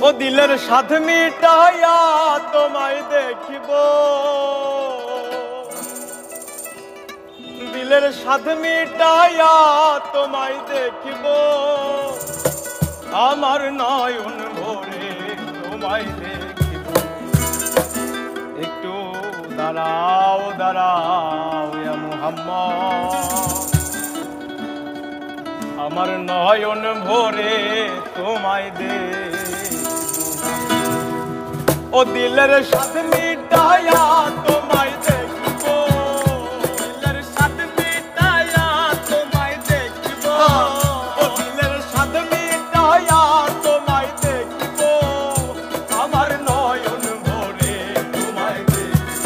ও দিলের স্বাদ মিটাইয়া তোমায় দেখিব, দিলের স্বাদ মিটাইয়া তোমায় দেখিব, আমার নয়ন ভরে তোমায় দেখিব। একটু দাঁড়াও দাঁড়াও ইয়া মুহাম্মদ, আমার নয়ন ভরে তোমায় দেখিব। ও দিলের স্বাদ মিটাইয়া তোমায় দেখিব, দিলের স্বাদ মিটাইয়া তোমায় দেখিব, ও দিলের স্বাদ মিটাইয়া তোমায় দেখিব, আমার নয়ন ভরে তোমায় দেখিব।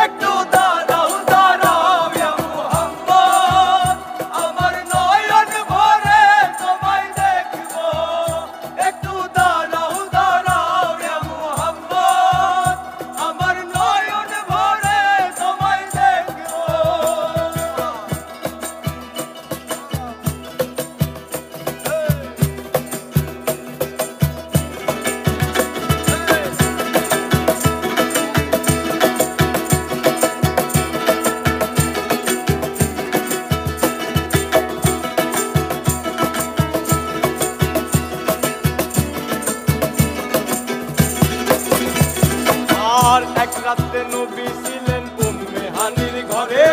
একটু দাঁড়াও দাঁড়াও ইয়া মুহাম্মদ, আমার নয়ন ভরে তোমায় দেখিব। একটু দাঁড়াও দাঁড়াও ইয়া মুহাম্মদ, আমার নয়ন ভরে তোমায় দেখিব। আর এক রাতে নবী ছিলেন উম্মে হানির ঘরে,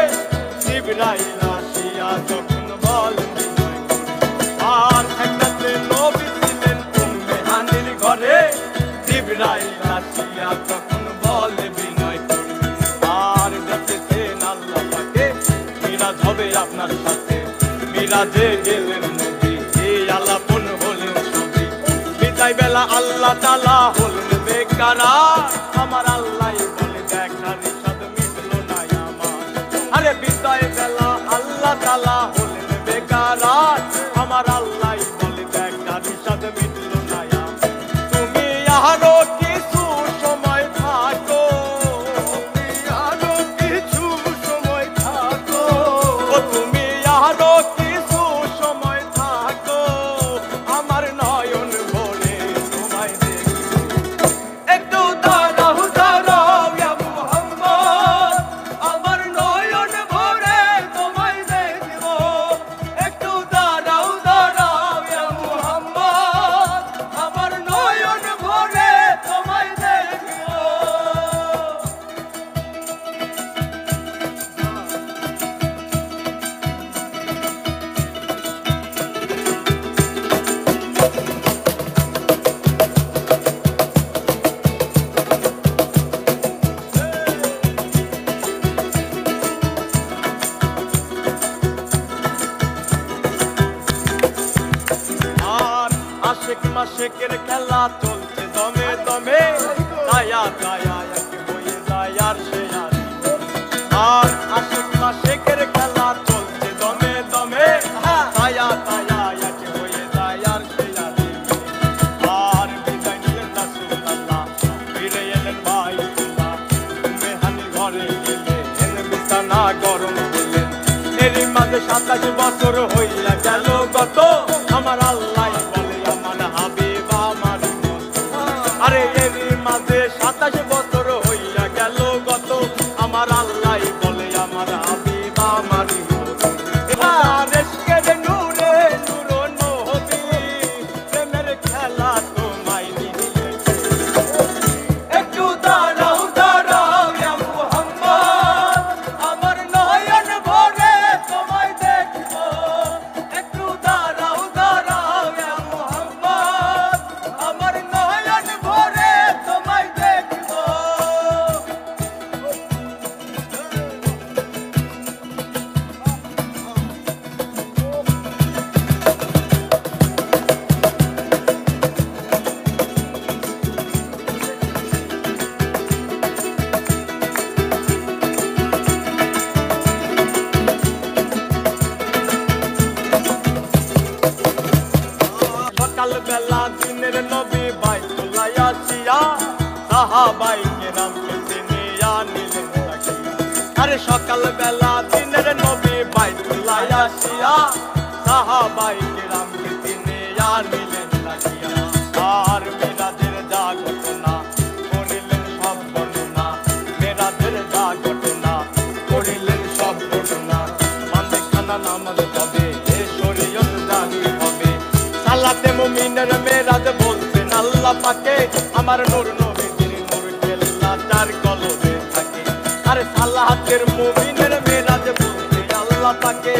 জিবরাইল আসিয়া যখন বলেন বিনয় করে। আর এক রাতে নবী ছিলেন উম্মে হানির ঘরে, জিবরাইল আসিয়া যখন বলে বিনয় করে। আর দেখেছেন আল্লাহ পাকে মিরাজ হবে আপনার সাথে, মিরাজে গেলেন নবী, এই আলাপন হলেন সবই। বিদায় বেলা আল্লাহ তাআলা হলেন বেকারার, আমার আল্লাহ বলে দেখার স্বাদ মিটলো না আমার। আরে বিদায় বেলা আল্লাহ তাআলা হলেন বেকারার, আমার আল্লাহ বলে দেখার স্বাদ মিটলো না আমার। তুমি আরো কিছু সময় থাকো, তুমি আরো কিছু সময় থাকো, ও তুমি আরো কিছু সময় থাকো, আমার নয়ন ভরে তোমায় দেখিব। একটু দাঁড়াও দাঁড়াও ইয়া মুহাম্মদ, আমার নয়ন ভরে তোমায় দেখিব। একটু দাঁড়াও দাঁড়াও ইয়া মুহাম্মদ, আমার নয়ন ভরে তোমায় দেখিব। আর আশেক মাশেকের খেলা চলছে দমে দমে, দায়া দায়া একে হয়ে যায় আর সে আর। আর আশেক মাশেকের খেলা চলছে দমে দমে, দায়া দায়া একে হয়ে যায় আর সে আর। আর বিদায় নিলেন রাসূলুল্লাহ, ফিরে এলেন বাইতুল্লাহ, উম্মে হানির ঘরে গেলেন, বিছানা গরম করলেন। এরই মাঝে 27 বছর হইয়া গেল গত, আমার আল্লাহ বলে আমার হাবিব আমার মতো। আরে এরই মাঝে 27 বছর হইয়া গেল গত, আমার আল্লাহ বলে আমার হাবিব আমার মতো। এবার এসকের নূরে নূর নবী, প্রেমের খেলা তোমায় নিয়ে। একটু দাঁড়াও দাঁড়াও ইয়া মুহাম্মদ, আমার নয়ন ভরে তোমায় দেখিব। একটু দাঁড়াও দাঁড়াও ইয়া মুহাম্মদ, আমার নয়ন ভরে তোমায় দেখিব। সকালবেলা দিনের নবী বাইতুল্লাহ আসিয়া, সাহাবাই কেরামকে চিনিয়া নিলেন তাকিয়া। আরে সকালবেলা দিনের নবী বাইতুল্লাহ আসিয়া, সাহাবাই কেরামকে চিনিয়া নিলেন তাকিয়া। আর আল্লাহ পাকে আমার নূর নবীজির নূর কেল্লা চার কলবে থাকে। আরে সালাতের মুমিনের মেরাজ বলতে আল্লাহ পাকে